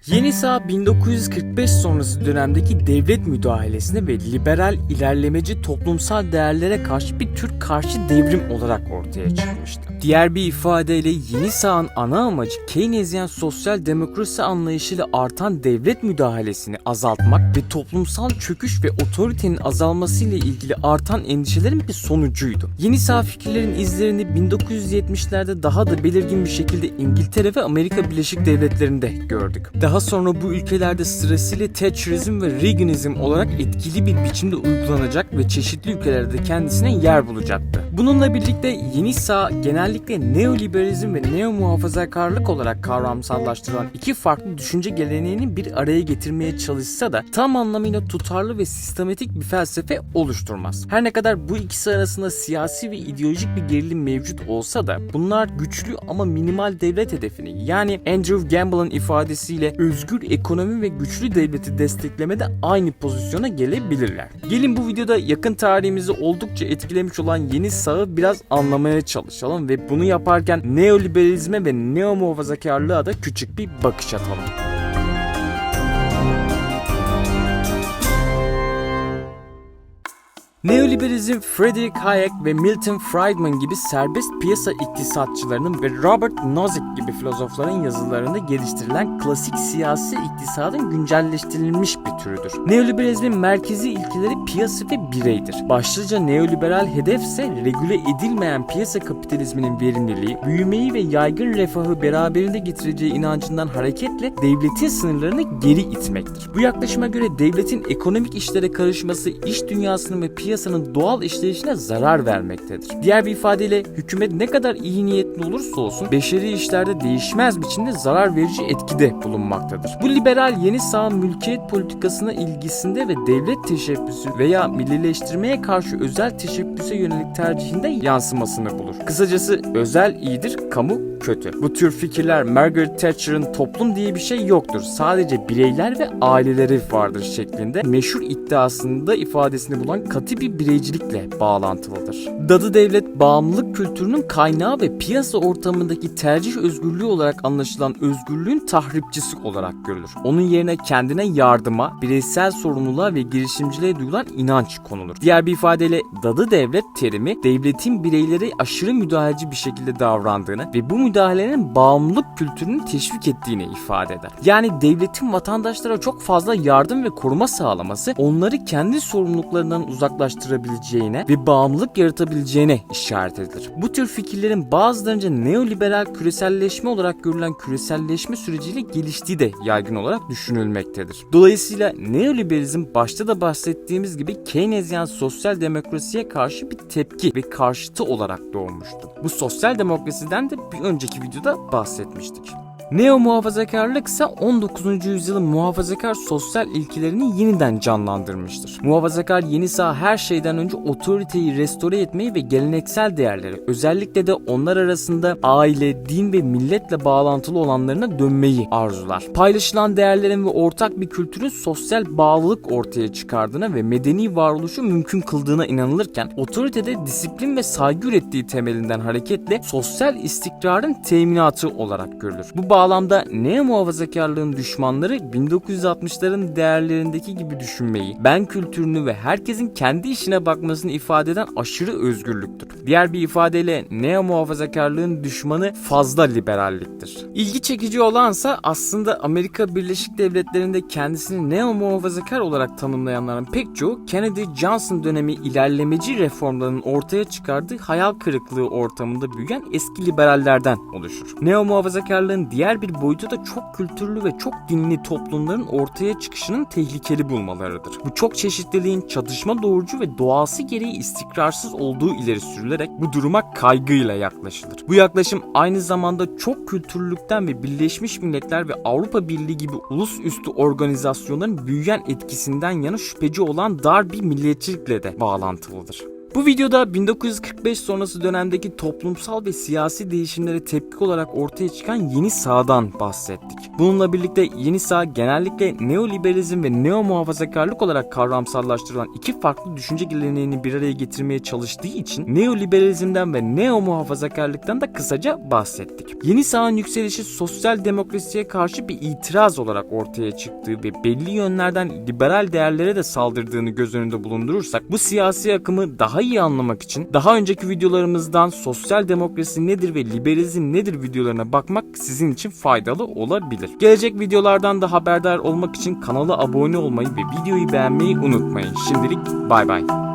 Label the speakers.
Speaker 1: Yeni sağ 1945 sonrası dönemdeki devlet müdahalesine ve liberal ilerlemeci toplumsal değerlere karşı bir tür karşı devrim olarak ortaya çıkmıştı. Diğer bir ifadeyle yeni sağın ana amacı Keynesyen sosyal demokrasi anlayışıyla artan devlet müdahalesini azaltmak ve toplumsal çöküş ve otoritenin azalmasıyla ilgili artan endişelerin bir sonucuydu. Yeni sağ fikirlerin izlerini 1970'lerde daha da belirgin bir şekilde İngiltere ve Amerika Birleşik Devletleri'nde gördük. Daha sonra bu ülkelerde sırasıyla Thatcherizm ve Reaganizm olarak etkili bir biçimde uygulanacak ve çeşitli ülkelerde kendisine yer bulacaktı. Bununla birlikte yeni sağ genellikle neoliberalizm ve neomuhafazakarlık olarak kavramsallaştırılan iki farklı düşünce geleneğini bir araya getirmeye çalışsa da tam anlamıyla tutarlı ve sistematik bir felsefe oluşturmaz. Her ne kadar bu ikisi arasında siyasi ve ideolojik bir gerilim mevcut olsa da bunlar güçlü ama minimal devlet hedefini, yani Andrew Gamble'ın ifadesiyle özgür ekonomi ve güçlü devleti desteklemede aynı pozisyona gelebilirler. Gelin bu videoda yakın tarihimizi oldukça etkilemiş olan yeni sağı biraz anlamaya çalışalım ve bunu yaparken neoliberalizme ve neomuhafazakarlığa da küçük bir bakış atalım. Neoliberalizm, Friedrich Hayek ve Milton Friedman gibi serbest piyasa iktisatçılarının ve Robert Nozick gibi filozofların yazılarında geliştirilen klasik siyasi iktisadın güncelleştirilmiş bir türüdür. Neoliberalizmin merkezi ilkeleri piyasa ve bireydir. Başlıca neoliberal hedefse regüle edilmeyen piyasa kapitalizminin verimliliği, büyümeyi ve yaygın refahı beraberinde getireceği inancından hareketle devletin sınırlarını geri itmektir. Bu yaklaşıma göre devletin ekonomik işlere karışması iş dünyasının ve piyasanın doğal işleyişine zarar vermektedir. Diğer bir ifadeyle hükümet ne kadar iyi niyetli olursa olsun beşeri işlerde değişmez biçimde zarar verici etkide bulunmaktadır. Bu liberal yeni sağ mülkiyet politikasına ilgisinde ve devlet teşebbüsü veya millileştirmeye karşı özel teşebbüse yönelik tercihinde yansımasını bulur. Kısacası özel iyidir, kamu kötü. Bu tür fikirler Margaret Thatcher'ın toplum diye bir şey yoktur, sadece bireyler ve aileleri vardır şeklinde meşhur iddiasında ifadesini bulan katı bir bireycilikle bağlantılıdır. Dadı devlet bağımlılık kültürünün kaynağı ve piyasa ortamındaki tercih özgürlüğü olarak anlaşılan özgürlüğün tahripçisi olarak görülür. Onun yerine kendine yardıma, bireysel sorumluluğa ve girişimciliğe duyulan inanç konulur. Diğer bir ifadeyle dadı devlet terimi devletin bireylere aşırı müdahaleci bir şekilde davrandığını ve bu müdahalenin bağımlılık kültürünü teşvik ettiğini ifade eder. Yani devletin vatandaşlara çok fazla yardım ve koruma sağlaması onları kendi sorumluluklarından uzaklaştırabileceğine ve bağımlılık yaratabileceğine işaret edilir. Bu tür fikirlerin bazılarınca neoliberal küreselleşme olarak görülen küreselleşme süreciyle geliştiği de yaygın olarak düşünülmektedir. Dolayısıyla neoliberalizm başta da bahsettiğimiz gibi Keynesyen sosyal demokrasiye karşı bir tepki ve karşıtı olarak doğmuştu. Bu sosyal demokrasiden de bir önceki videoda bahsetmiştik. Neo-muhafazakarlık ise 19. yüzyılın muhafazakar sosyal ilkelerini yeniden canlandırmıştır. Muhafazakar yeni sağ her şeyden önce otoriteyi restore etmeyi ve geleneksel değerleri, özellikle de onlar arasında aile, din ve milletle bağlantılı olanlarına dönmeyi arzular. Paylaşılan değerlerin ve ortak bir kültürün sosyal bağlılık ortaya çıkardığına ve medeni varoluşu mümkün kıldığına inanılırken, otoritede disiplin ve saygı ürettiği temelinden hareketle sosyal istikrarın teminatı olarak görülür. Bu bağlamda neo-muhafazakarlığın düşmanları 1960'ların değerlerindeki gibi düşünmeyi, ben kültürünü ve herkesin kendi işine bakmasını ifade eden aşırı özgürlüktür. Diğer bir ifadeyle neo-muhafazakarlığın düşmanı fazla liberalliktir. İlgi çekici olansa aslında Amerika Birleşik Devletleri'nde kendisini neo-muhafazakar olarak tanımlayanların pek çoğu Kennedy-Johnson dönemi ilerlemeci reformlarının ortaya çıkardığı hayal kırıklığı ortamında büyüyen eski liberallerden oluşur. Neo-muhafazakarlığın diğer bir boyutu da çok kültürlü ve çok dinli toplumların ortaya çıkışının tehlikeli bulmalarıdır. Bu çok çeşitliliğin çatışma doğurucu ve doğası gereği istikrarsız olduğu ileri sürülerek bu duruma kaygıyla yaklaşılır. Bu yaklaşım aynı zamanda çok kültürlülükten ve Birleşmiş Milletler ve Avrupa Birliği gibi ulusüstü organizasyonların büyüyen etkisinden yana şüpheci olan dar bir milliyetçilikle de bağlantılıdır. Bu videoda 1945 sonrası dönemdeki toplumsal ve siyasi değişimlere tepki olarak ortaya çıkan yeni sağdan bahsettik. Bununla birlikte yeni sağ genellikle neoliberalizm ve neo muhafazakarlık olarak kavramsallaştırılan iki farklı düşünce geleneğini bir araya getirmeye çalıştığı için neoliberalizmden ve neo muhafazakarlıktan da kısaca bahsettik. Yeni sağın yükselişi sosyal demokrasiye karşı bir itiraz olarak ortaya çıktığı ve belli yönlerden liberal değerlere de saldırdığını göz önünde bulundurursak bu siyasi akımı daha iyi anlamak için daha önceki videolarımızdan sosyal demokrasi nedir ve liberalizm nedir videolarına bakmak sizin için faydalı olabilir. Gelecek videolardan da haberdar olmak için kanala abone olmayı ve videoyu beğenmeyi unutmayın. Şimdilik bay bay.